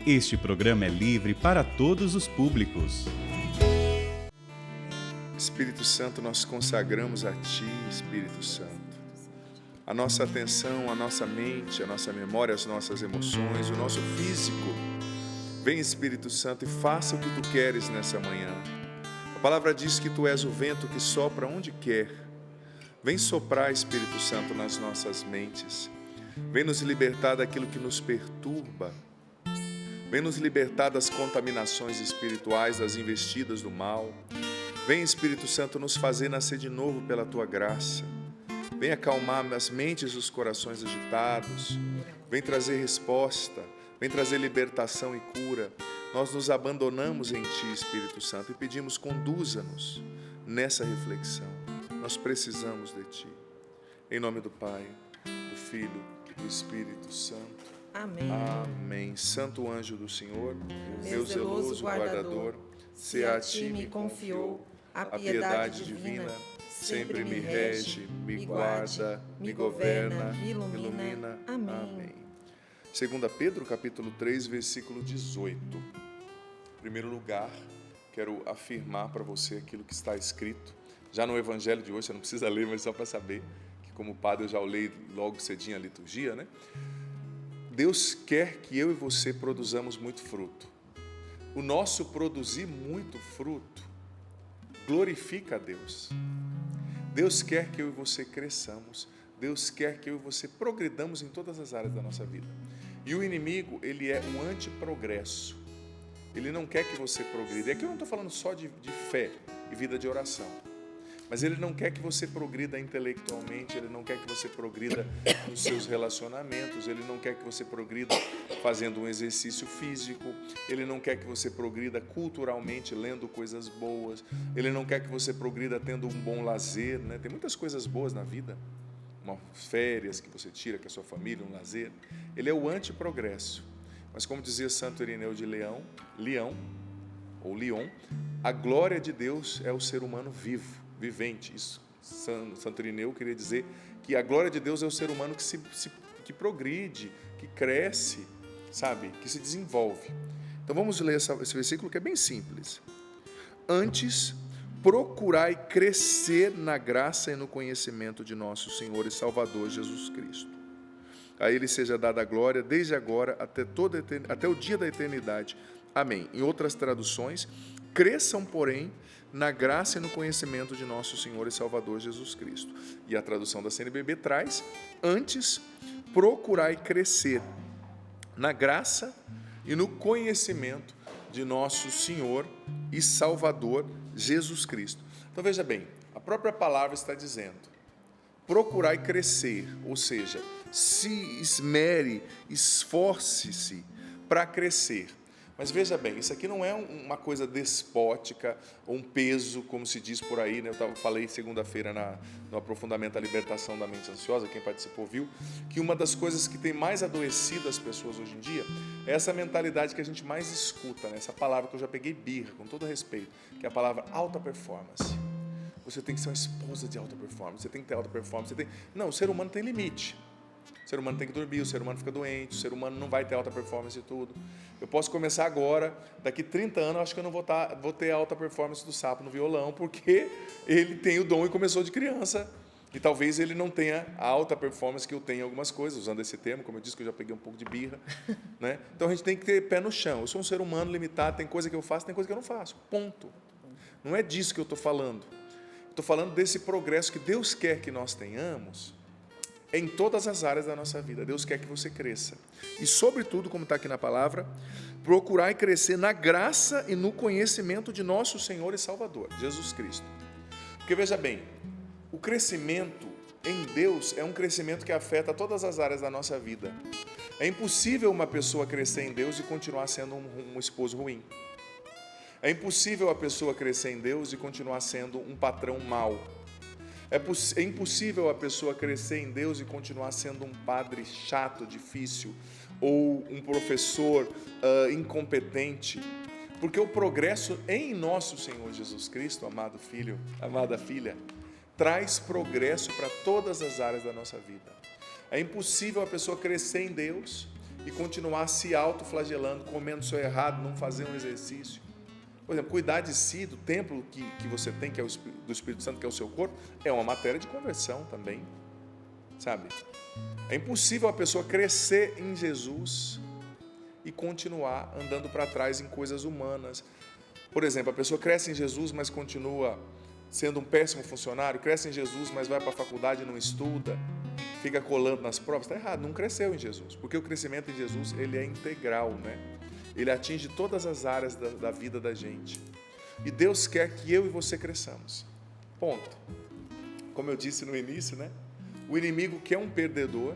Este programa é livre para todos os públicos. Espírito Santo, nós consagramos a Ti, Espírito Santo. A nossa atenção, a nossa mente, a nossa memória, as nossas emoções, o nosso físico. Vem, Espírito Santo, e faça o que Tu queres nessa manhã. A palavra diz que Tu és o vento que sopra onde quer. Vem soprar, Espírito Santo, nas nossas mentes. Vem nos libertar daquilo que nos perturba. Vem nos libertar das contaminações espirituais, das investidas do mal. Vem, Espírito Santo, nos fazer nascer de novo pela Tua graça. Vem acalmar as mentes e os corações agitados. Vem trazer resposta. Vem trazer libertação e cura. Nós nos abandonamos em Ti, Espírito Santo, e pedimos, conduza-nos nessa reflexão. Nós precisamos de Ti. Em nome do Pai, do Filho e do Espírito Santo. Amém. Amém. Santo anjo do Senhor, meu zeloso guardador, se a Ti me confiou a piedade divina, sempre me rege, me guarda, me governa, me ilumina. Amém. 2 Pedro, capítulo 3, versículo 18. Em primeiro lugar, quero afirmar para você aquilo que está escrito. Já no evangelho de hoje, você não precisa ler, mas só para saber, que como padre eu já leio logo cedinho a liturgia, né? Deus quer que eu e você produzamos muito fruto. O nosso produzir muito fruto glorifica a Deus. Deus quer que eu e você cresçamos. Deus quer que eu e você progridamos em todas as áreas da nossa vida. E o inimigo, ele é um antiprogresso. Ele não quer que você progrida. E aqui eu não estou falando só de fé e vida de oração. Mas ele não quer que você progrida intelectualmente, ele não quer que você progrida nos seus relacionamentos, ele não quer que você progrida fazendo um exercício físico, ele não quer que você progrida culturalmente lendo coisas boas, ele não quer que você progrida tendo um bom lazer, né? Tem muitas coisas boas na vida, umas férias que você tira com a sua família, um lazer. Ele é o antiprogresso. Mas como dizia Santo Irineu de Leão, a glória de Deus é o ser humano vivo. Vivente. Isso, Santo Irineu queria dizer que a glória de Deus é o ser humano que progride, que cresce, sabe, que se desenvolve. Então vamos ler esse versículo que é bem simples. Antes, procurai crescer na graça e no conhecimento de nosso Senhor e Salvador Jesus Cristo. A Ele seja dada a glória desde agora até o dia da eternidade. Amém. Em outras traduções, cresçam, porém, na graça e no conhecimento de nosso Senhor e Salvador Jesus Cristo. E a tradução da CNBB traz, antes, procurai crescer na graça e no conhecimento de nosso Senhor e Salvador Jesus Cristo. Então veja bem, a própria palavra está dizendo, procurai crescer, ou seja, se esmere, esforce-se para crescer. Mas veja bem, isso aqui não é uma coisa despótica, ou um peso, como se diz por aí, né? Eu falei segunda-feira no aprofundamento da libertação da mente ansiosa, quem participou viu, que uma das coisas que tem mais adoecido as pessoas hoje em dia é essa mentalidade que a gente mais escuta, né? Essa palavra que eu já peguei birra, com todo respeito, que é a palavra alta performance. Você tem que ser uma esposa de alta performance, você tem que ter alta performance, Não, o ser humano tem limite. O ser humano tem que dormir, o ser humano fica doente, o ser humano não vai ter alta performance e tudo. Eu posso começar agora, daqui 30 anos, eu acho que eu não vou ter alta performance do sapo no violão, porque ele tem o dom e começou de criança. E talvez ele não tenha a alta performance que eu tenho em algumas coisas, usando esse termo, como eu disse, que eu já peguei um pouco de birra. Né? Então a gente tem que ter pé no chão. Eu sou um ser humano limitado, tem coisa que eu faço, tem coisa que eu não faço. Ponto. Não é disso que eu estou falando. Estou falando desse progresso que Deus quer que nós tenhamos em todas as áreas da nossa vida. Deus quer que você cresça. E, sobretudo, como está aqui na palavra, procurai crescer na graça e no conhecimento de nosso Senhor e Salvador, Jesus Cristo. Porque, veja bem, o crescimento em Deus é um crescimento que afeta todas as áreas da nossa vida. É impossível uma pessoa crescer em Deus e continuar sendo um esposo ruim. É impossível a pessoa crescer em Deus e continuar sendo um patrão mau. É impossível a pessoa crescer em Deus e continuar sendo um padre chato, difícil, ou um professor incompetente, porque o progresso em nosso Senhor Jesus Cristo, amado filho, amada filha, traz progresso para todas as áreas da nossa vida. É impossível a pessoa crescer em Deus e continuar se autoflagelando, comendo só errado, não fazer um exercício. Por exemplo, cuidar de si, do templo que você tem, que é do Espírito Santo, que é o seu corpo, é uma matéria de conversão também, sabe? É impossível a pessoa crescer em Jesus e continuar andando para trás em coisas humanas. Por exemplo, a pessoa cresce em Jesus, mas continua sendo um péssimo funcionário, cresce em Jesus, mas vai para a faculdade e não estuda, fica colando nas provas, está errado, não cresceu em Jesus, porque o crescimento em Jesus, ele é integral, né? Ele atinge todas as áreas da vida da gente. E Deus quer que eu e você cresçamos. Ponto. Como eu disse no início, né? O inimigo que é um perdedor,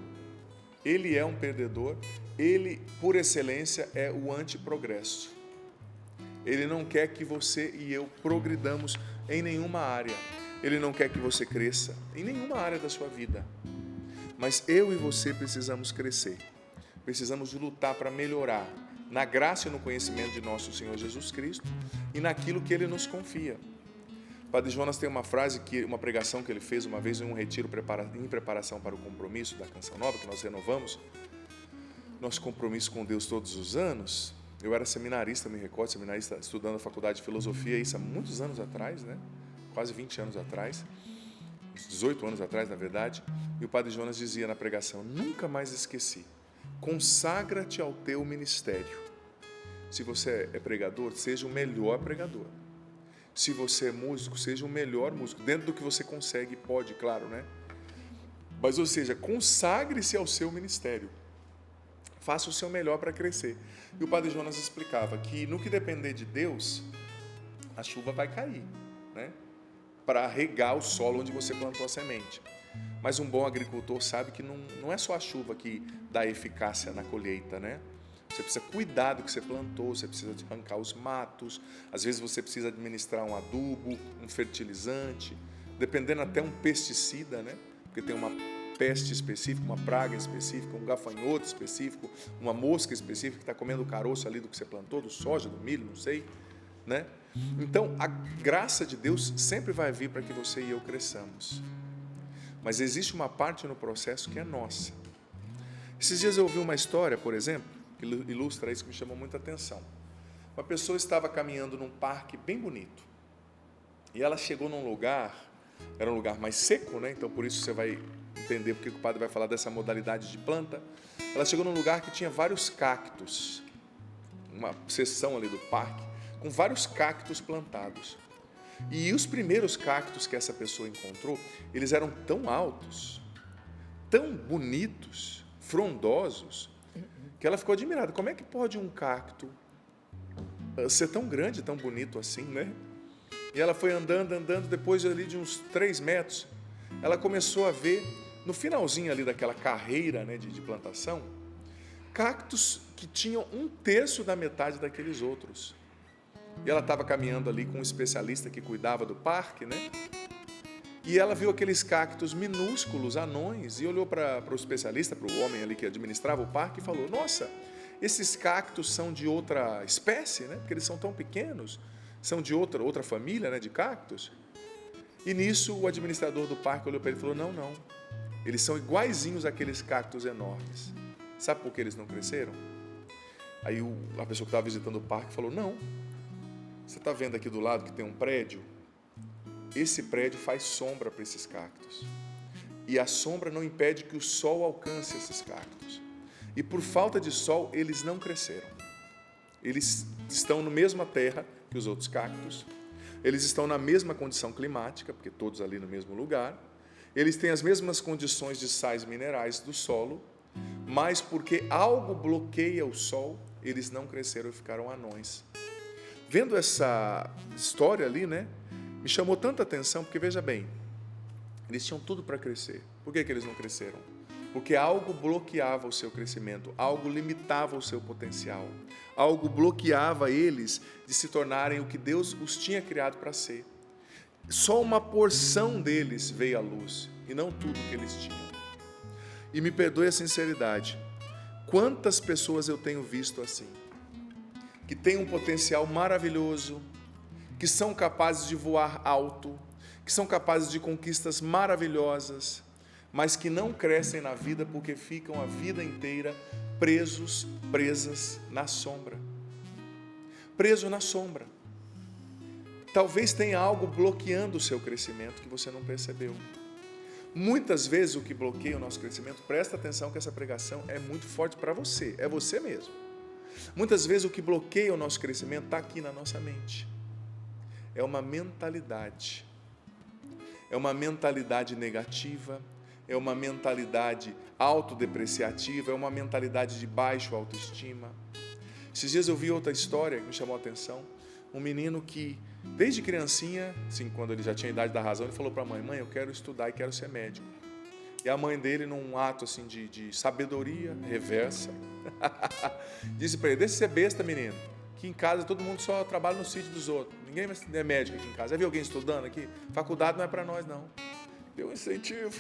ele é um perdedor, ele, por excelência, é o antiprogresso. Ele não quer que você e eu progridamos em nenhuma área. Ele não quer que você cresça em nenhuma área da sua vida. Mas eu e você precisamos crescer. Precisamos lutar para melhorar na graça e no conhecimento de nosso Senhor Jesus Cristo e naquilo que Ele nos confia. O Padre Jonas tem uma frase, uma pregação que ele fez uma vez em um retiro em preparação para o compromisso da Canção Nova, que nós renovamos, nosso compromisso com Deus todos os anos. Eu era seminarista, me recordo, seminarista estudando a faculdade de filosofia, isso há muitos anos atrás, né? Quase 20 anos atrás, 18 anos atrás, na verdade, e o Padre Jonas dizia na pregação: nunca mais esqueci, consagra-te ao teu ministério. Se você é pregador, seja o melhor pregador. Se você é músico, seja o melhor músico, dentro do que você consegue e pode, claro, né? Mas, ou seja, consagre-se ao seu ministério. Faça o seu melhor para crescer. E o Padre Jonas explicava que no que depender de Deus, a chuva vai cair, né? Para regar o solo onde você plantou a semente. Mas um bom agricultor sabe que não é só a chuva que dá eficácia na colheita, né? Você precisa cuidar do que você plantou, você precisa arrancar os matos, às vezes você precisa administrar um adubo, um fertilizante, dependendo até um pesticida, né? Porque tem uma peste específica, uma praga específica, um gafanhoto específico, uma mosca específica que está comendo o caroço ali do que você plantou, do soja, do milho, não sei, né? Então, a graça de Deus sempre vai vir para que você e eu cresçamos. Mas existe uma parte no processo que é nossa. Esses dias eu ouvi uma história, por exemplo, que ilustra isso, que me chamou muita atenção. Uma pessoa estava caminhando num parque bem bonito. E ela chegou num lugar, era um lugar mais seco, né? Então por isso você vai entender porque o padre vai falar dessa modalidade de planta. Ela chegou num lugar que tinha vários cactos, uma seção ali do parque, com vários cactos plantados. E os primeiros cactos que essa pessoa encontrou, eles eram tão altos, tão bonitos, frondosos, que ela ficou admirada. Como é que pode um cacto ser tão grande, tão bonito assim, né? E ela foi andando, depois ali de uns 3 metros, ela começou a ver, no finalzinho ali daquela carreira, né, de plantação, cactos que tinham 1/3 da metade daqueles outros. E ela estava caminhando ali com um especialista que cuidava do parque, né? E ela viu aqueles cactos minúsculos, anões, e olhou para o especialista, para o homem ali que administrava o parque, e falou: nossa, esses cactos são de outra espécie, né? Porque eles são tão pequenos, são de outra família, né, de cactos. E nisso o administrador do parque olhou para ele e falou: não, eles são iguaizinhos àqueles cactos enormes. Sabe por que eles não cresceram? Aí a pessoa que estava visitando o parque falou: não, você está vendo aqui do lado que tem um prédio? Esse prédio faz sombra para esses cactos. E a sombra não impede que o sol alcance esses cactos. E por falta de sol, eles não cresceram. Eles estão na mesma terra que os outros cactos. Eles estão na mesma condição climática, porque todos ali no mesmo lugar. Eles têm as mesmas condições de sais minerais do solo, mas porque algo bloqueia o sol, eles não cresceram e ficaram anões. Vendo essa história ali, né? Me chamou tanta atenção, porque veja bem, eles tinham tudo para crescer. Por que eles não cresceram? Porque algo bloqueava o seu crescimento, algo limitava o seu potencial, algo bloqueava eles de se tornarem o que Deus os tinha criado para ser. Só uma porção deles veio à luz, e não tudo que eles tinham. E me perdoe a sinceridade, quantas pessoas eu tenho visto assim, que têm um potencial maravilhoso, que são capazes de voar alto, que são capazes de conquistas maravilhosas, mas que não crescem na vida porque ficam a vida inteira presas na sombra. Preso na sombra. Talvez tenha algo bloqueando o seu crescimento que você não percebeu. Muitas vezes o que bloqueia o nosso crescimento, presta atenção que essa pregação é muito forte para você, é você mesmo. Muitas vezes o que bloqueia o nosso crescimento está aqui na nossa mente. É uma mentalidade. É uma mentalidade negativa, é uma mentalidade autodepreciativa, é uma mentalidade de baixa autoestima. Esses dias eu vi outra história que me chamou a atenção. Um menino que, desde criancinha, assim, quando ele já tinha a idade da razão, ele falou para a mãe: mãe, eu quero estudar e quero ser médico. E a mãe dele, num ato assim, de sabedoria reversa, disse para ele: deixa de ser besta, menino, que em casa todo mundo só trabalha no sítio dos outros. Ninguém é médico aqui em casa. Já viu alguém estudando aqui? Faculdade não é para nós, não. Deu um incentivo.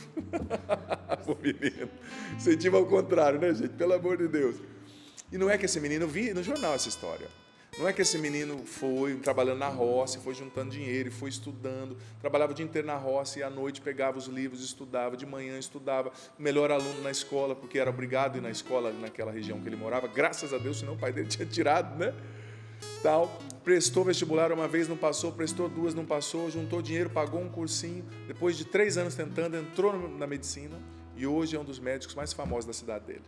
O menino. Incentivo ao contrário, né, gente? Pelo amor de Deus. E não é que esse menino, eu vi no jornal essa história. Não é que esse menino foi trabalhando na roça, foi juntando dinheiro, foi estudando, trabalhava o dia inteiro na roça e à noite pegava os livros, estudava, de manhã estudava, o melhor aluno na escola, porque era obrigado a ir na escola naquela região que ele morava, graças a Deus, senão o pai dele tinha tirado, né? Tal. Prestou vestibular uma vez, não passou, prestou duas, não passou, juntou dinheiro, pagou um cursinho, depois de 3 anos tentando, entrou na medicina e hoje é um dos médicos mais famosos da cidade dele.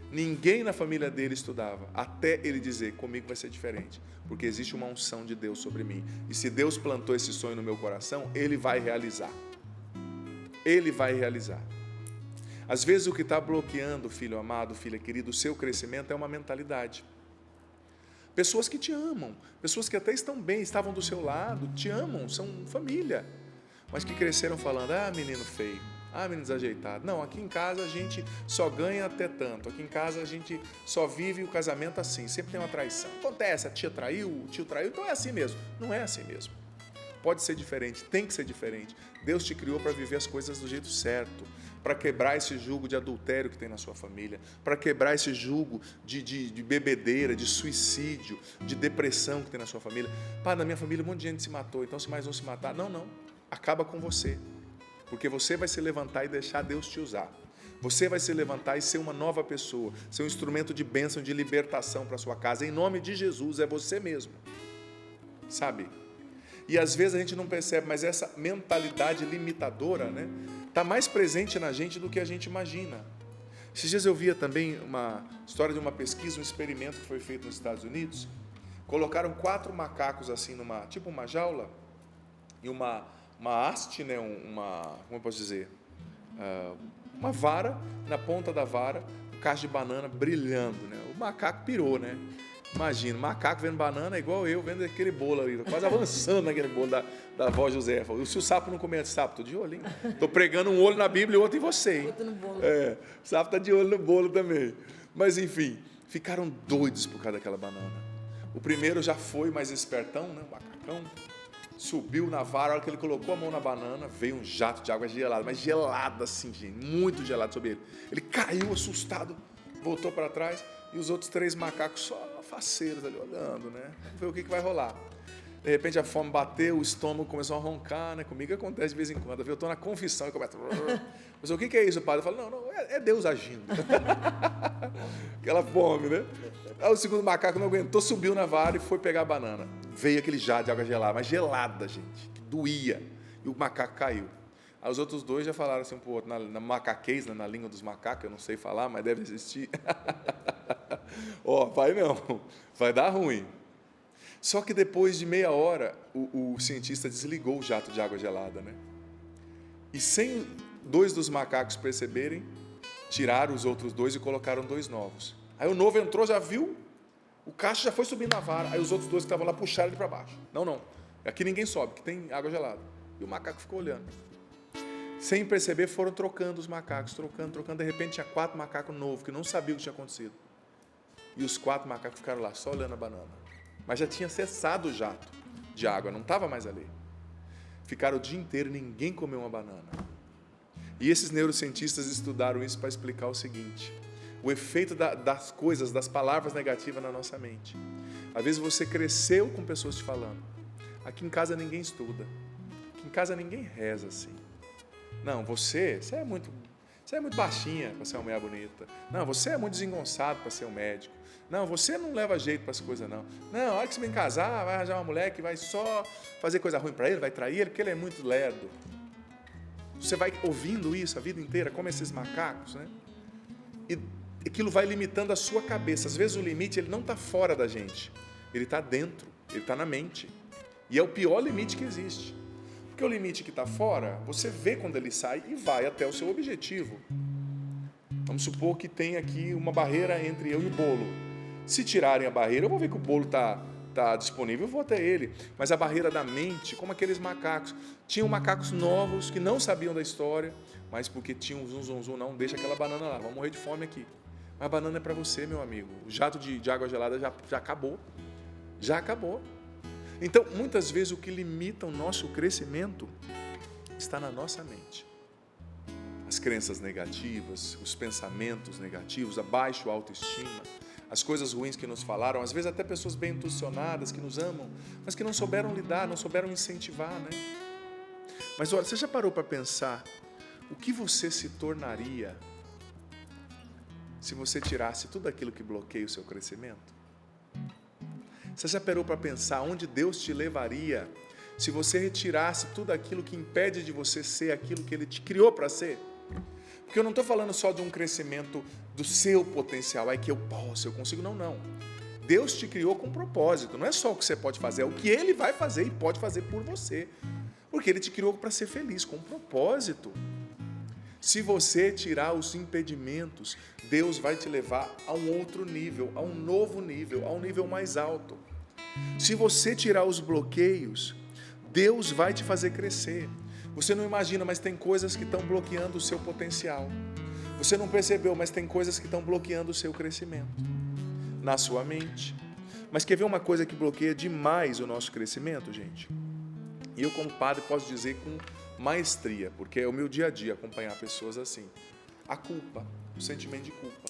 Ninguém na família dele estudava, até ele dizer: comigo vai ser diferente, porque existe uma unção de Deus sobre mim, e se Deus plantou esse sonho no meu coração, Ele vai realizar. Ele vai realizar. Às vezes o que está bloqueando, filho amado, filha querida, o seu crescimento é uma mentalidade. Pessoas que te amam, pessoas que até estão bem, estavam do seu lado, te amam, são família, mas que cresceram falando: ah, menino feio, ah, menino desajeitado. Não, aqui em casa a gente só ganha até tanto, aqui em casa a gente só vive o casamento assim, sempre tem uma traição. Acontece, a tia traiu, o tio traiu, então é assim mesmo. Não é assim mesmo. Pode ser diferente, tem que ser diferente. Deus te criou para viver as coisas do jeito certo, para quebrar esse jugo de adultério que tem na sua família, para quebrar esse jugo de bebedeira, de suicídio, de depressão que tem na sua família. Pá, na minha família um monte de gente se matou, então se mais um se matar, não, acaba com você, porque você vai se levantar e deixar Deus te usar. Você vai se levantar e ser uma nova pessoa, ser um instrumento de bênção, de libertação para a sua casa, em nome de Jesus, é você mesmo, sabe? E às vezes a gente não percebe, mas essa mentalidade limitadora, né, está mais presente na gente do que a gente imagina. Esses dias eu via também uma história de uma pesquisa, um experimento que foi feito nos Estados Unidos. Colocaram 4 macacos assim tipo uma jaula e uma haste, né, como eu posso dizer, uma vara, na ponta da vara, um cacho de banana brilhando, né? O macaco pirou, né? Imagina, macaco vendo banana é igual eu vendo aquele bolo ali, quase avançando naquele bolo da avó Josefa. Se o sapo não comer sapo, tô de olho, hein? Tô pregando um olho na Bíblia e outro em você, hein? Outro no bolo. O sapo tá de olho no bolo também. Mas enfim, ficaram doidos por causa daquela banana. O primeiro já foi mais espertão, né? O macacão. Subiu na vara, a hora que ele colocou a mão na banana, veio um jato de água gelada, mas gelada assim, gente, muito gelado sobre ele. Ele caiu assustado, voltou para trás e os outros 3 macacos só faceiros ali olhando, né? Vamos ver o que vai rolar. De repente a fome bateu, o estômago começou a roncar, né? Comigo acontece de vez em quando. Eu estou na confissão e começa. Mas o que é isso, padre? Eu falo: não, é Deus agindo. Aquela fome, né? Aí o segundo macaco não aguentou, subiu na vara e foi pegar a banana. Veio aquele jato de água gelada, mas gelada, gente, que doía. E o macaco caiu. Aí os outros 2 já falaram assim um pro outro, na macaquês, né, na língua dos macacos, eu não sei falar, mas deve existir. Vai não, vai dar ruim. Só que depois de meia hora, o cientista desligou o jato de água gelada, né? E sem 2 dos macacos perceberem, tiraram os outros 2 e colocaram 2 novos. Aí o novo entrou, já viu, o cacho já foi subindo na vara, aí os outros 2 que estavam lá puxaram ele para baixo. Não, aqui ninguém sobe, que tem água gelada. E o macaco ficou olhando. Sem perceber, foram trocando os macacos, trocando. De repente tinha 4 macacos novos, que não sabiam o que tinha acontecido. E os 4 macacos ficaram lá, só olhando a banana. Mas já tinha cessado o jato de água, não estava mais ali. Ficaram o dia inteiro, ninguém comeu uma banana. E esses neurocientistas estudaram isso para explicar o seguinte: o efeito das coisas, das palavras negativas na nossa mente. Às vezes você cresceu com pessoas te falando: aqui em casa ninguém estuda, aqui em casa ninguém reza assim. Não, você é muito... Você é muito baixinha para ser uma mulher bonita. Não, você é muito desengonçado para ser um médico. Não, você não leva jeito para essa coisa, não. Não, a hora que você vem casar, vai arranjar uma mulher que vai só fazer coisa ruim para ele, vai trair ele, porque ele é muito lerdo. Você vai ouvindo isso a vida inteira, como esses macacos, né? E aquilo vai limitando a sua cabeça. Às vezes o limite ele não está fora da gente, ele está dentro, ele está na mente. E é o pior limite que existe. Porque o limite que está fora, você vê quando ele sai e vai até o seu objetivo. Vamos supor que tem aqui uma barreira entre eu e o bolo. Se tirarem a barreira, eu vou ver que o bolo está disponível, eu vou até ele. Mas a barreira da mente, como aqueles macacos. Tinham macacos novos que não sabiam da história, mas porque tinham um zum, não, deixa aquela banana lá, vamos morrer de fome aqui. Mas a banana é para você, meu amigo. O jato de água gelada já acabou. Já acabou. Então, muitas vezes, o que limita o nosso crescimento está na nossa mente. As crenças negativas, os pensamentos negativos, a baixa autoestima, as coisas ruins que nos falaram, às vezes até pessoas bem intencionadas, que nos amam, mas que não souberam lidar, não souberam incentivar, né? Mas olha, você já parou para pensar o que você se tornaria se você tirasse tudo aquilo que bloqueia o seu crescimento? Você já parou para pensar onde Deus te levaria se você retirasse tudo aquilo que impede de você ser aquilo que Ele te criou para ser? Porque eu não estou falando só de um crescimento do seu potencial, é que eu posso, eu consigo, não. Deus te criou com propósito, não é só o que você pode fazer, é o que Ele vai fazer e pode fazer por você. Porque Ele te criou para ser feliz, com propósito. Se você tirar os impedimentos, Deus vai te levar a um outro nível, a um novo nível, a um nível mais alto. Se você tirar os bloqueios, Deus vai te fazer crescer. Você não imagina, mas tem coisas que estão bloqueando o seu potencial. Você não percebeu, mas tem coisas que estão bloqueando o seu crescimento na sua mente. Mas quer ver uma coisa que bloqueia demais o nosso crescimento, gente? E eu, como padre, posso dizer com maestria, porque é o meu dia a dia acompanhar pessoas assim. A culpa, o sentimento de culpa.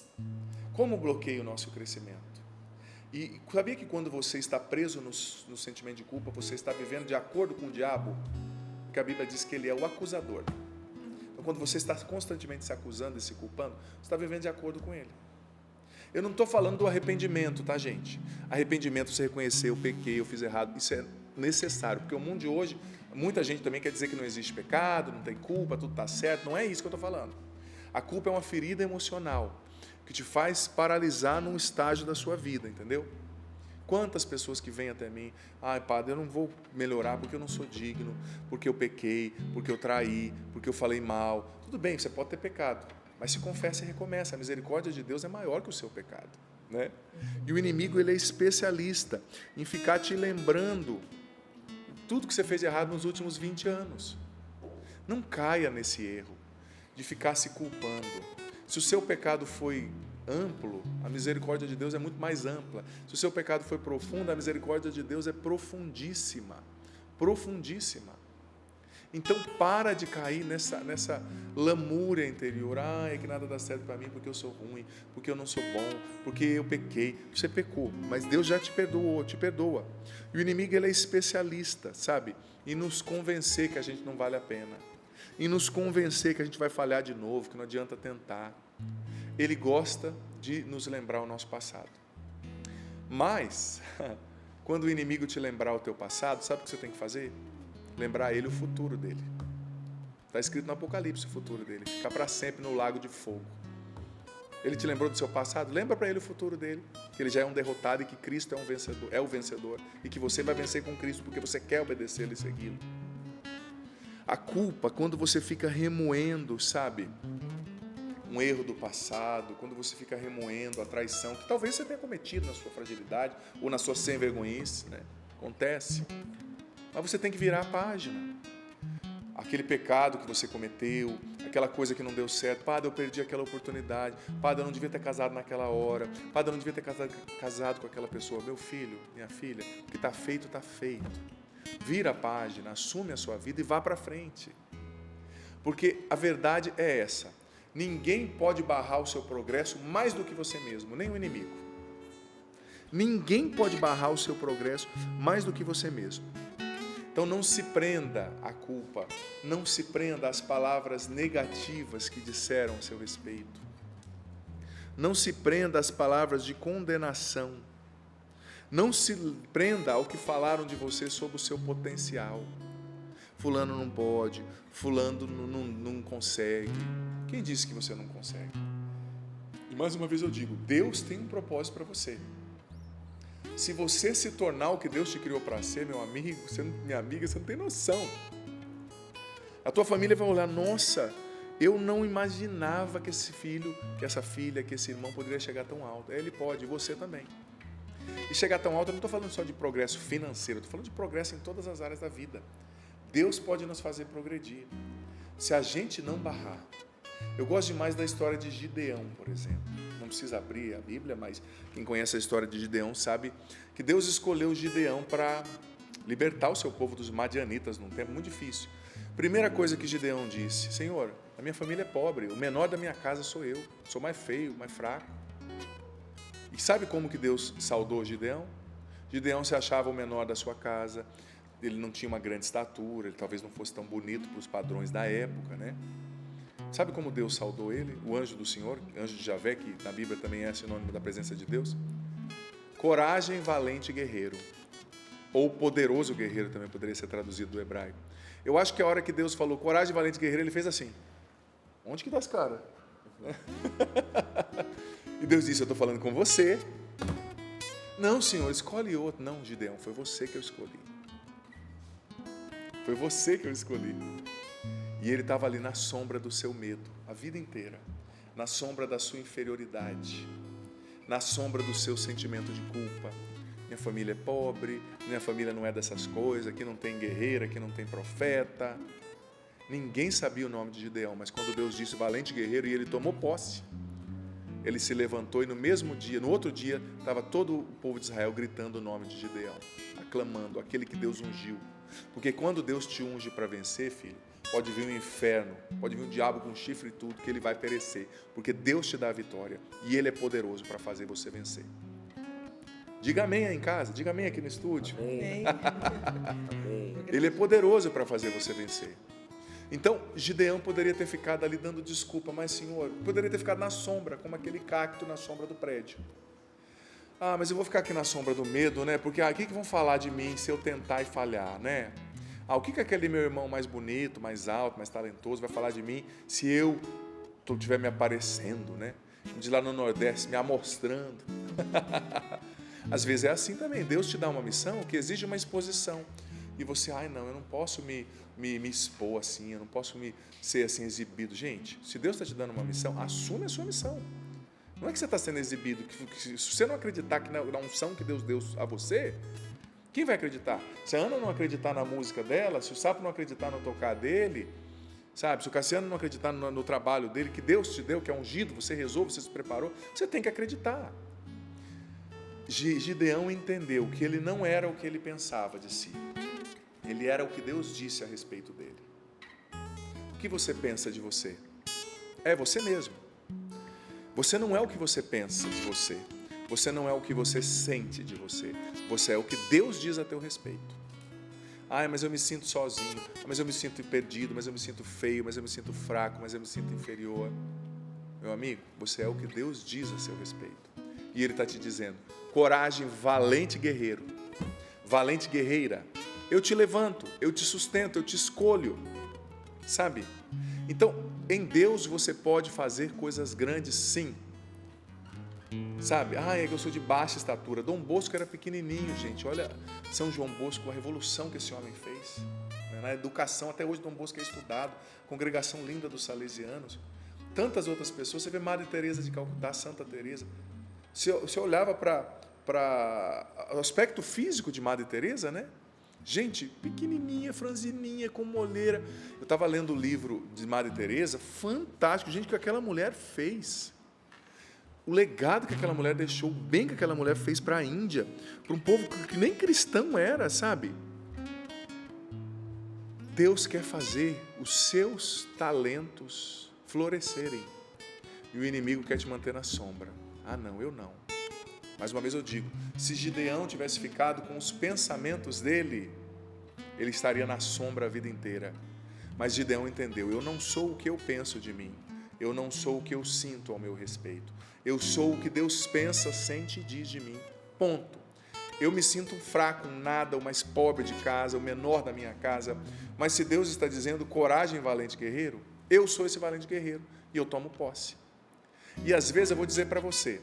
Como bloqueia o nosso crescimento? E sabia que quando você está preso no sentimento de culpa, você está vivendo de acordo com o diabo? Porque a Bíblia diz que ele é o acusador. Então, quando você está constantemente se acusando e se culpando, você está vivendo de acordo com ele. Eu não estou falando do arrependimento, tá, gente? Arrependimento, você reconhecer, eu pequei, eu fiz errado, isso é necessário, porque o mundo de hoje, muita gente também quer dizer que não existe pecado, não tem culpa, tudo está certo, não é isso que eu estou falando. A culpa é uma ferida emocional, que te faz paralisar num estágio da sua vida, entendeu? Quantas pessoas que vêm até mim, padre, eu não vou melhorar porque eu não sou digno, porque eu pequei, porque eu traí, porque eu falei mal. Tudo bem, você pode ter pecado, mas se confessa e recomeça, a misericórdia de Deus é maior que o seu pecado, né? E o inimigo, ele é especialista em ficar te lembrando tudo que você fez de errado nos últimos 20 anos. Não caia nesse erro de ficar se culpando. Se o seu pecado foi amplo, a misericórdia de Deus é muito mais ampla. Se o seu pecado foi profundo, a misericórdia de Deus é profundíssima. Profundíssima. Então, para de cair nessa lamúria interior. É que nada dá certo para mim porque eu sou ruim, porque eu não sou bom, porque eu pequei. Você pecou, mas Deus já te perdoou, te perdoa. E o inimigo, ele é especialista, sabe? Em nos convencer que a gente não vale a pena. Em nos convencer que a gente vai falhar de novo, que não adianta tentar. Ele gosta de nos lembrar o nosso passado. Mas, quando o inimigo te lembrar o teu passado, sabe o que você tem que fazer? Lembrar ele o futuro dele. Está escrito no Apocalipse o futuro dele. Ficar para sempre no lago de fogo. Ele te lembrou do seu passado? Lembra para ele o futuro dele. Que ele já é um derrotado e que Cristo é um vencedor, é o vencedor. E que você vai vencer com Cristo porque você quer obedecê-lo e segui-lo. A culpa, quando você fica remoendo, sabe? Um erro do passado, quando você fica remoendo a traição, que talvez você tenha cometido na sua fragilidade ou na sua sem-vergonhice, né? Acontece. Mas você tem que virar a página. Aquele pecado que você cometeu, aquela coisa que não deu certo. Padre, eu perdi aquela oportunidade. Padre, eu não devia ter casado naquela hora. Padre, eu não devia ter casado com aquela pessoa. Meu filho, minha filha, o que está feito, está feito. Vira a página, assume a sua vida e vá para frente. Porque a verdade é essa. Ninguém pode barrar o seu progresso mais do que você mesmo, nem o inimigo. Ninguém pode barrar o seu progresso mais do que você mesmo. Então não se prenda à culpa, não se prenda às palavras negativas que disseram a seu respeito. Não se prenda às palavras de condenação. Não se prenda ao que falaram de você sobre o seu potencial. Fulano não pode, fulano não consegue. Quem disse que você não consegue? E mais uma vez eu digo, Deus tem um propósito para você. Se você se tornar o que Deus te criou para ser, meu amigo, minha amiga, você não tem noção. A tua família vai olhar, nossa, eu não imaginava que esse filho, que essa filha, que esse irmão poderia chegar tão alto. Ele pode, e você também. E chegar tão alto, eu não estou falando só de progresso financeiro, eu estou falando de progresso em todas as áreas da vida. Deus pode nos fazer progredir, se a gente não barrar. Eu gosto demais da história de Gideão, por exemplo. Não precisa abrir a Bíblia, mas quem conhece a história de Gideão sabe que Deus escolheu Gideão para libertar o seu povo dos madianitas num tempo muito difícil. Primeira coisa que Gideão disse: Senhor, a minha família é pobre, o menor da minha casa sou eu, sou mais feio, mais fraco. E sabe como que Deus saudou Gideão? Gideão se achava o menor da sua casa, ele não tinha uma grande estatura, ele talvez não fosse tão bonito para os padrões da época, né? Sabe como Deus saudou ele? O anjo do Senhor, anjo de Javé, que na Bíblia também é sinônimo da presença de Deus. Coragem, valente guerreiro. Ou poderoso guerreiro também poderia ser traduzido do hebraico. Eu acho que a hora que Deus falou coragem, valente guerreiro, ele fez assim: onde que dá as caras? E Deus disse: eu estou falando com você. Não, Senhor, escolhe outro. Não, Gideão, foi você que eu escolhi. Foi você que eu escolhi. E ele estava ali na sombra do seu medo, a vida inteira, na sombra da sua inferioridade, na sombra do seu sentimento de culpa. Minha família é pobre, minha família não é dessas coisas, aqui não tem guerreiro, aqui não tem profeta. Ninguém sabia o nome de Gideão, mas quando Deus disse valente guerreiro e ele tomou posse, ele se levantou e no mesmo dia, no outro dia, estava todo o povo de Israel gritando o nome de Gideão, aclamando aquele que Deus ungiu. Porque quando Deus te unge para vencer, filho, pode vir um inferno, pode vir um diabo com chifre e tudo, que ele vai perecer, porque Deus te dá a vitória e Ele é poderoso para fazer você vencer. Diga amém aí em casa, diga amém aqui no estúdio. Amém. Ele é poderoso para fazer você vencer. Então, Gideão poderia ter ficado ali dando desculpa, mas Senhor, poderia ter ficado na sombra, como aquele cacto na sombra do prédio. Ah, mas eu vou ficar aqui na sombra do medo, né? Porque o que vão falar de mim se eu tentar e falhar, né? O que aquele meu irmão mais bonito, mais alto, mais talentoso vai falar de mim se eu estiver me aparecendo, né? De lá no Nordeste, me amostrando. Às vezes é assim também. Deus te dá uma missão que exige uma exposição. E você, não, eu não posso me expor assim, eu não posso ser assim exibido. Gente, se Deus está te dando uma missão, assume a sua missão. Não é que você está sendo exibido. Se você não acreditar que na unção que Deus deu a você, quem vai acreditar? Se a Ana não acreditar na música dela, se o Sapo não acreditar no tocar dele, sabe? Se o Cassiano não acreditar no trabalho dele, que Deus te deu, que é ungido, você rezou, você se preparou, você tem que acreditar. Gideão entendeu que ele não era o que ele pensava de si. Ele era o que Deus disse a respeito dele. O que você pensa de você? É você mesmo. Você não é o que você pensa de você. Você não é o que você sente de você. Você é o que Deus diz a teu respeito. Mas eu me sinto sozinho. Mas eu me sinto perdido. Mas eu me sinto feio. Mas eu me sinto fraco. Mas eu me sinto inferior. Meu amigo, você é o que Deus diz a seu respeito. E Ele está te dizendo: coragem, valente guerreiro. Valente guerreira. Eu te levanto, eu te sustento, eu te escolho. Sabe? Então, em Deus você pode fazer coisas grandes, sim. Sabe? É que eu sou de baixa estatura. Dom Bosco era pequenininho, gente. Olha, São João Bosco, a revolução que esse homem fez. Na educação, até hoje Dom Bosco é estudado. Congregação linda dos salesianos. Tantas outras pessoas. Você vê Madre Teresa de Calcutá, Santa Teresa. Você olhava para o aspecto físico de Madre Teresa, né? Gente, pequenininha, franzininha, com moleira. Eu estava lendo o livro de Madre Teresa, fantástico. Gente, o que aquela mulher fez. O legado que aquela mulher deixou, o bem que aquela mulher fez para a Índia, para um povo que nem cristão era, sabe? Deus quer fazer os seus talentos florescerem. E o inimigo quer te manter na sombra. Não, eu não. Mais uma vez eu digo, se Gideão tivesse ficado com os pensamentos dele, ele estaria na sombra a vida inteira. Mas Gideão entendeu, eu não sou o que eu penso de mim, eu não sou o que eu sinto ao meu respeito, eu sou o que Deus pensa, sente e diz de mim, ponto. Eu me sinto um fraco, um nada, o mais pobre de casa, o menor da minha casa, mas se Deus está dizendo coragem, valente guerreiro, eu sou esse valente guerreiro e eu tomo posse. E às vezes eu vou dizer para você,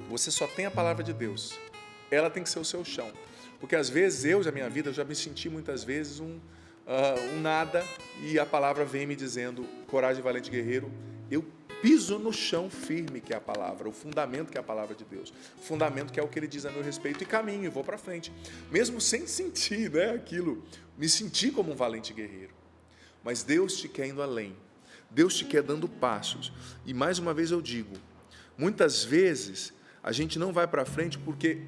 você só tem a palavra de Deus, ela tem que ser o seu chão, porque às vezes eu, na minha vida, eu já me senti muitas vezes um nada, e a palavra vem me dizendo, coragem, valente guerreiro, eu piso no chão firme que é a palavra, o fundamento que é a palavra de Deus, o fundamento que é o que ele diz a meu respeito, e caminho, e vou para frente, mesmo sem sentir, né, aquilo, me sentir como um valente guerreiro, mas Deus te quer indo além, Deus te quer dando passos, e mais uma vez eu digo, muitas vezes a gente não vai para frente porque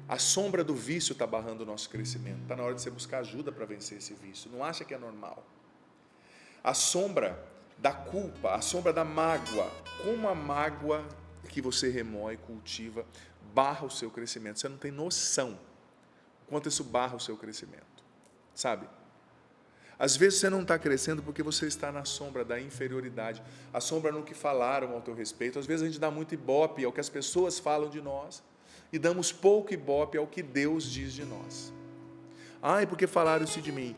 a sombra do vício está barrando o nosso crescimento. Está na hora de você buscar ajuda para vencer esse vício. Não acha que é normal. A sombra da culpa, a sombra da mágoa, como a mágoa que você remói, cultiva, barra o seu crescimento. Você não tem noção o quanto isso barra o seu crescimento. Sabe? Às vezes você não está crescendo porque você está na sombra da inferioridade, a sombra no que falaram ao teu respeito. Às vezes a gente dá muito ibope ao que as pessoas falam de nós, e damos pouco ibope ao que Deus diz de nós. Ai, porque falaram isso de mim?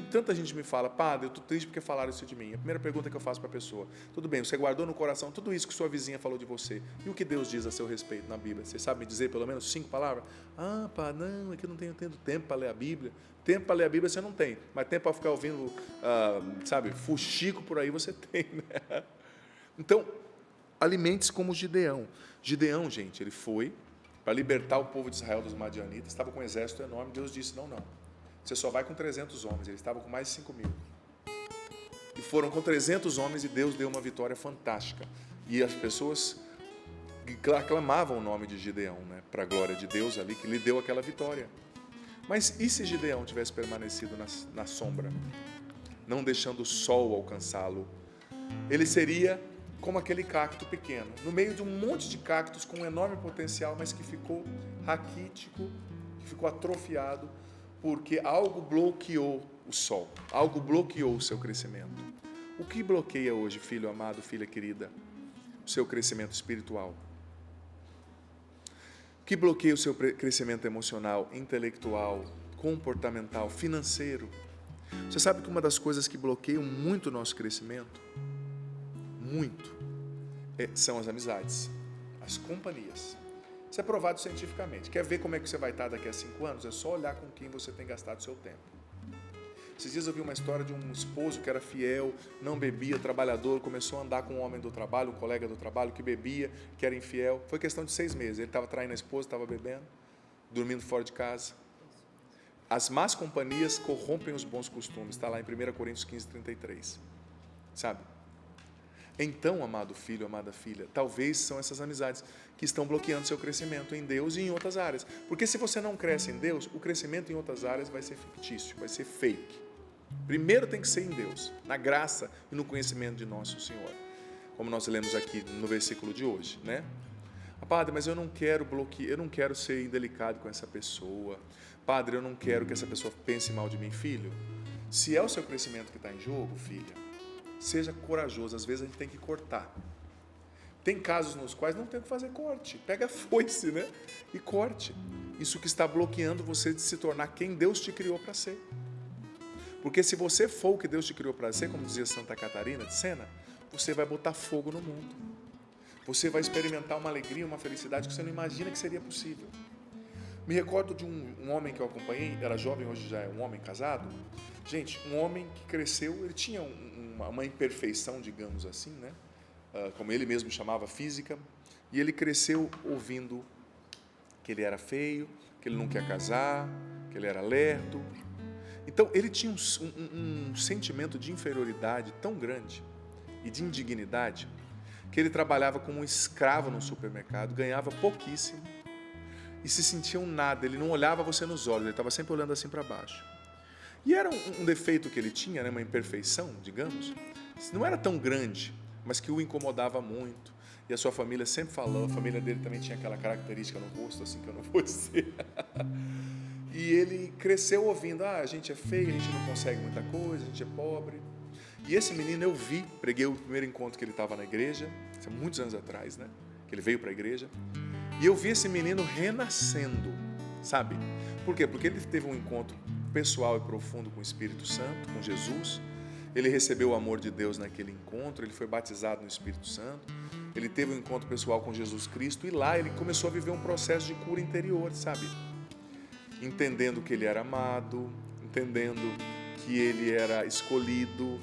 Tanta gente me fala, padre, eu estou triste porque falaram isso de mim. A primeira pergunta que eu faço para a pessoa, tudo bem, você guardou no coração tudo isso que sua vizinha falou de você, e o que Deus diz a seu respeito na Bíblia? Você sabe me dizer pelo menos 5 palavras? Ah, pá, não, é que eu não tenho tempo para ler a Bíblia. Tempo para ler a Bíblia você não tem, mas tempo para ficar ouvindo, fuxico por aí você tem, né? Então, alimente-se como Gideão. Gideão, gente, ele foi para libertar o povo de Israel dos madianitas, estava com um exército enorme, Deus disse, não, você só vai com 300 homens, eles estavam com mais de 5.000, e foram com 300 homens, e Deus deu uma vitória fantástica, e as pessoas aclamavam o nome de Gideão, né, para a glória de Deus ali, que lhe deu aquela vitória. Mas e se Gideão tivesse permanecido na sombra, não deixando o sol alcançá-lo? Ele seria como aquele cacto pequeno, no meio de um monte de cactos com um enorme potencial, mas que ficou raquítico, que ficou atrofiado, porque algo bloqueou o sol, algo bloqueou o seu crescimento. O que bloqueia hoje, filho amado, filha querida, o seu crescimento espiritual? O que bloqueia o seu crescimento emocional, intelectual, comportamental, financeiro? Você sabe que uma das coisas que bloqueiam muito o nosso crescimento, são as amizades, as companhias. Isso é provado cientificamente. Quer ver como é que você vai estar daqui a 5 anos? É só olhar com quem você tem gastado seu tempo. Esses dias eu vi uma história de um esposo que era fiel, não bebia, trabalhador, começou a andar com um homem do trabalho, um colega do trabalho, que bebia, que era infiel. Foi questão de 6 meses. Ele estava traindo a esposa, estava bebendo, dormindo fora de casa. As más companhias corrompem os bons costumes. Está lá em 1 Coríntios 15, 33. Sabe? Então, amado filho, amada filha, talvez são essas amizades que estão bloqueando seu crescimento em Deus e em outras áreas. Porque se você não cresce em Deus, o crescimento em outras áreas vai ser fictício, vai ser fake. Primeiro tem que ser em Deus, na graça e no conhecimento de nosso Senhor. Como nós lemos aqui no versículo de hoje, né? Padre, mas eu não quero bloquear, eu não quero ser indelicado com essa pessoa. Padre, eu não quero que essa pessoa pense mal de mim, filho. Se é o seu crescimento que está em jogo, filha, seja corajoso, às vezes a gente tem que cortar. Tem casos nos quais não tem que fazer corte. Pega a foice, né? E corte. Isso que está bloqueando você de se tornar quem Deus te criou para ser. Porque se você for o que Deus te criou para ser, como dizia Santa Catarina de Sena, você vai botar fogo no mundo. Você vai experimentar uma alegria, uma felicidade que você não imagina que seria possível. Me recordo de um homem que eu acompanhei, era jovem, hoje já é um homem casado. Gente, um homem que cresceu, ele tinha uma imperfeição, digamos assim, né? Como ele mesmo chamava, física, e ele cresceu ouvindo que ele era feio, que ele não quer casar, que ele era lerdo. Então, ele tinha um sentimento de inferioridade tão grande e de indignidade, que ele trabalhava como um escravo no supermercado, ganhava pouquíssimo e se sentia um nada, ele não olhava você nos olhos, ele estava sempre olhando assim para baixo. E era um defeito que ele tinha, né, uma imperfeição, digamos, não era tão grande, mas que o incomodava muito. E a sua família sempre falou, a família dele também tinha aquela característica no rosto, assim, que eu não vou dizer. E ele cresceu ouvindo, a gente é feio, a gente não consegue muita coisa, a gente é pobre. E esse menino eu vi, preguei o primeiro encontro que ele estava na igreja, isso há muitos anos atrás, né? Que ele veio para a igreja. E eu vi esse menino renascendo, sabe? Por quê? Porque ele teve um encontro pessoal e profundo com o Espírito Santo, com Jesus. Ele recebeu o amor de Deus naquele encontro, ele foi batizado no Espírito Santo. Ele teve um encontro pessoal com Jesus Cristo e lá ele começou a viver um processo de cura interior, sabe? Entendendo que ele era amado, entendendo que ele era escolhido.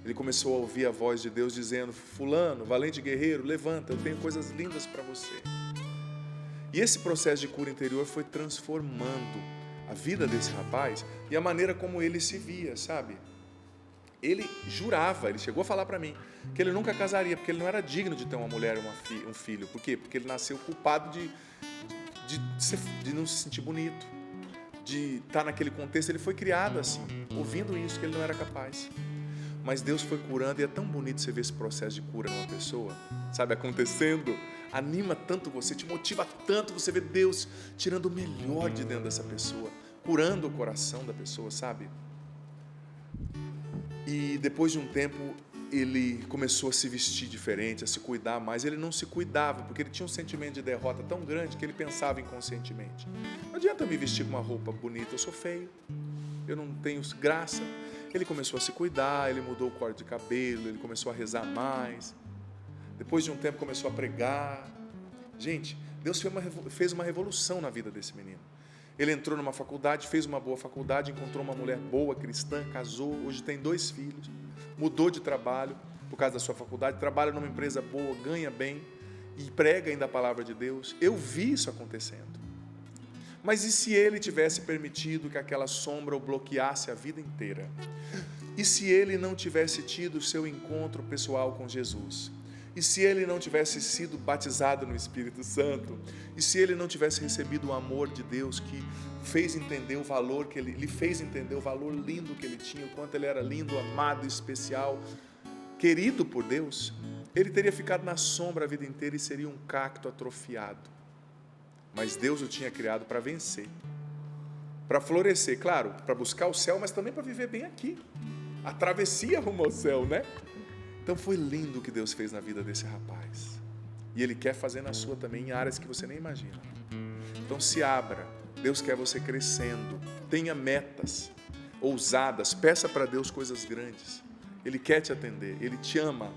Ele começou a ouvir a voz de Deus dizendo, fulano, valente guerreiro, levanta, eu tenho coisas lindas para você. E esse processo de cura interior foi transformando a vida desse rapaz e a maneira como ele se via, sabe? Ele jurava, ele chegou a falar para mim, que ele nunca casaria, porque ele não era digno de ter uma mulher e um filho. Por quê? Porque ele nasceu culpado de não se sentir bonito, de estar naquele contexto. Ele foi criado assim, ouvindo isso, que ele não era capaz. Mas Deus foi curando, e é tão bonito você ver esse processo de cura numa pessoa, sabe, acontecendo, anima tanto você, te motiva tanto, você vê Deus tirando o melhor de dentro dessa pessoa, curando o coração da pessoa, sabe? E depois de um tempo, ele começou a se vestir diferente, a se cuidar mais. Ele não se cuidava, porque ele tinha um sentimento de derrota tão grande que ele pensava inconscientemente. Não adianta me vestir com uma roupa bonita, eu sou feio, eu não tenho graça. Ele começou a se cuidar, ele mudou o corte de cabelo, ele começou a rezar mais. Depois de um tempo começou a pregar. Gente, Deus fez uma revolução na vida desse menino. Ele entrou numa faculdade, fez uma boa faculdade, encontrou uma mulher boa, cristã, casou, hoje tem 2 filhos, mudou de trabalho por causa da sua faculdade, trabalha numa empresa boa, ganha bem e prega ainda a palavra de Deus. Eu vi isso acontecendo. Mas e se ele tivesse permitido que aquela sombra o bloqueasse a vida inteira? E se ele não tivesse tido o seu encontro pessoal com Jesus? E se ele não tivesse sido batizado no Espírito Santo? E se ele não tivesse recebido o amor de Deus que fez entender o valor que ele fez entender o valor lindo que ele tinha, o quanto ele era lindo, amado, especial, querido por Deus, ele teria ficado na sombra a vida inteira e seria um cacto atrofiado. Mas Deus o tinha criado para vencer, para florescer, claro, para buscar o céu, mas também para viver bem aqui. A travessia rumo ao céu, né? Então foi lindo o que Deus fez na vida desse rapaz. E Ele quer fazer na sua também, em áreas que você nem imagina. Então se abra, Deus quer você crescendo, tenha metas ousadas, peça para Deus coisas grandes. Ele quer te atender, Ele te ama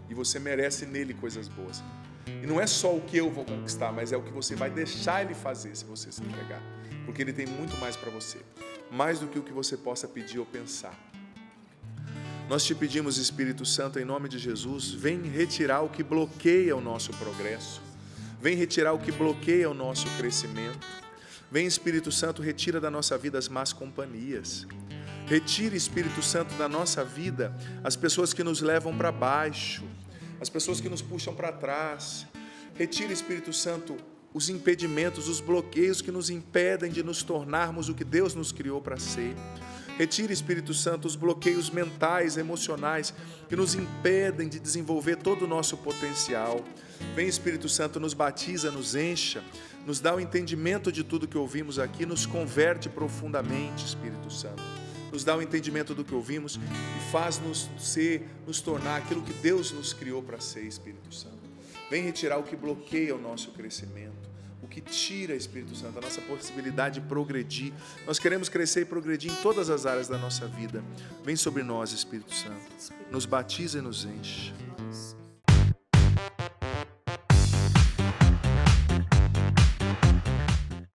e você merece nele coisas boas. E não é só o que eu vou conquistar, mas é o que você vai deixar Ele fazer se você se entregar. Porque Ele tem muito mais para você, mais do que o que você possa pedir ou pensar. Nós te pedimos, Espírito Santo, em nome de Jesus, vem retirar o que bloqueia o nosso progresso, vem retirar o que bloqueia o nosso crescimento. Vem, Espírito Santo, retira da nossa vida as más companhias. Retira, Espírito Santo, da nossa vida as pessoas que nos levam para baixo, as pessoas que nos puxam para trás. Retira, Espírito Santo, os impedimentos, os bloqueios que nos impedem de nos tornarmos o que Deus nos criou para ser. Retira, Espírito Santo, os bloqueios mentais, emocionais que nos impedem de desenvolver todo o nosso potencial. Vem, Espírito Santo, nos batiza, nos encha, nos dá o entendimento de tudo que ouvimos aqui, nos converte profundamente, Espírito Santo. Nos dá o entendimento do que ouvimos e faz-nos nos tornar aquilo que Deus nos criou para ser, Espírito Santo. Vem retirar o que bloqueia o nosso crescimento, o que tira, Espírito Santo, a nossa possibilidade de progredir. Nós queremos crescer e progredir em todas as áreas da nossa vida. Vem sobre nós, Espírito Santo. Nos batiza e nos enche.